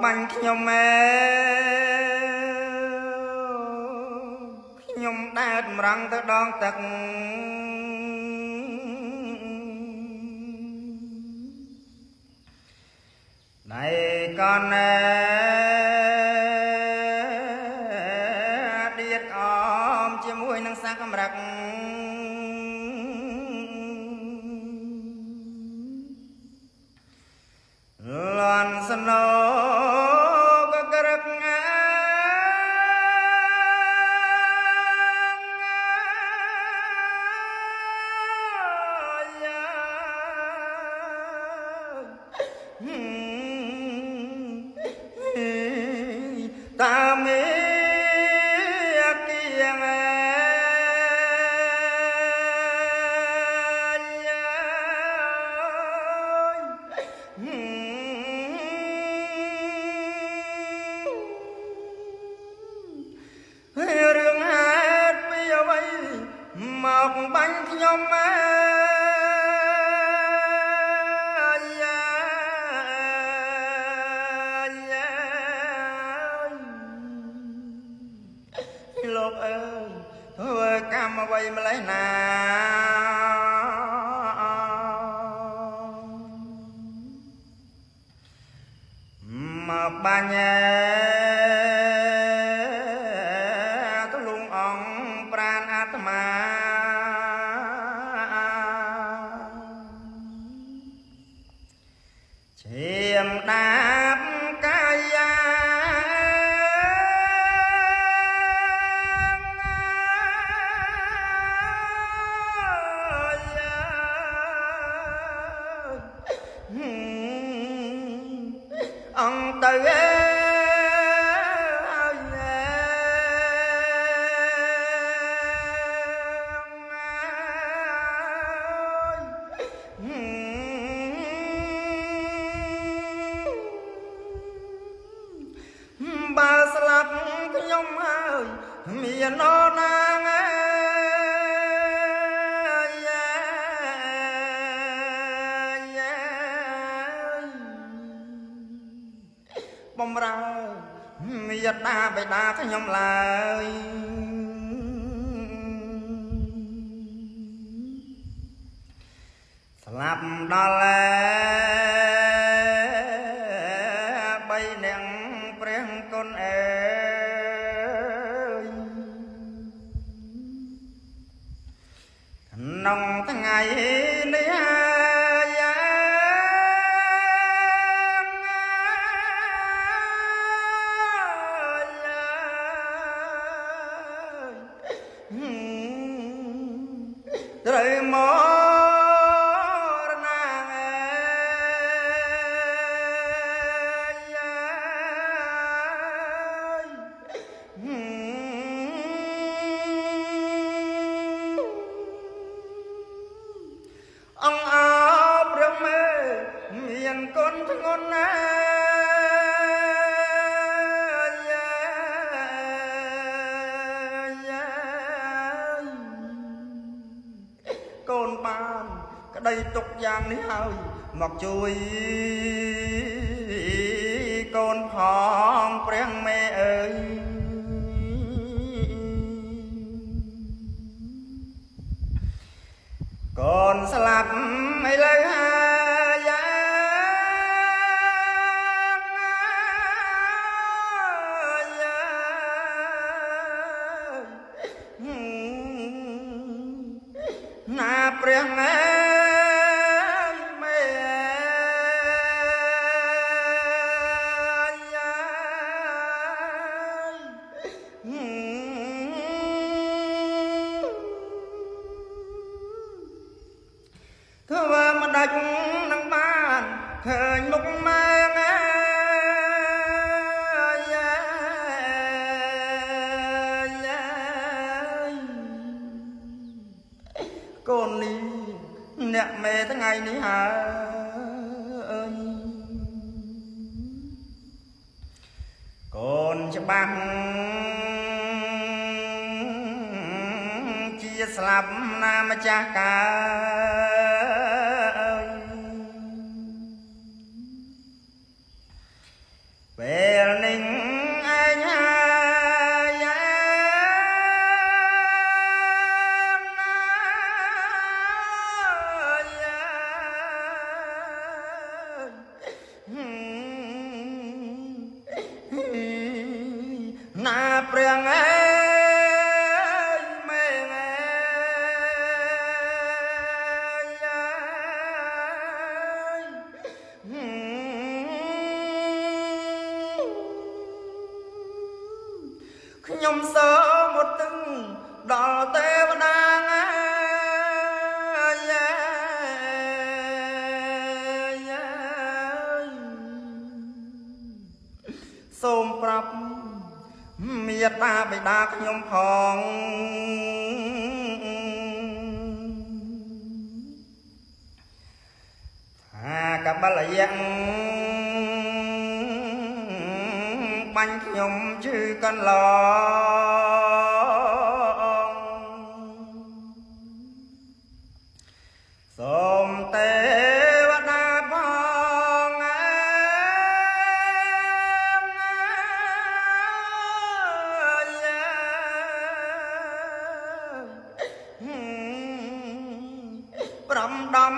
បាញ់ខ្ញុំខ្ញុំដើរតម្រង់ទៅដងទឹកណៃកនឌៀតអមជាមួយនឹងសាកម្រឹកលន់សណោក៏ក្រឹកតាមេគៀងរឿងហេតុពីអ្វីមកបាញ់ខ្ញុំលោកអើយធ្វើកម្មអ្វីម្លេះណាមកបាញ់ទលងអង្គប្រាណអាត្មាឈាមដាបកាយាអង្គទៅបើស្លាប់ខ្ញុំហើយមាននរណាបំរើមេតាបិតាខ្ញុំឡើយស្លាប់ដល់បីនាក់ព្រះគុណអើយក្នុងថ្ងៃនេះត្រូវមរណាអង្គអបរមេមានគុណធ្ងន់ណាកូនបានក្តីទុកយ៉ាងនេះហើយមកជួយកូនផងព្រះមេអើយកូនស្លាប់ឥឡូវហើយណាព្រះមេធ្វើមិនដាច់នឹងបានឃើញមុខម៉ែកូននេះអ្នកមេថ្ងៃនេះហើយកូនច្បាស់ជាស្លាប់ណាម្ចាស់កាព ពេលនឹងឯងហើយណាព្រះអើយមេងអើយខ្ញុំសូមឧទ្ទិសដល់ទេវតាសូមប្រាប់មេត្តាបិតាខ្ញុំផងថាកបលយៈបាញ់ខ្ញុំជឿកន្លងសូមទេវតាផងប្រំដំ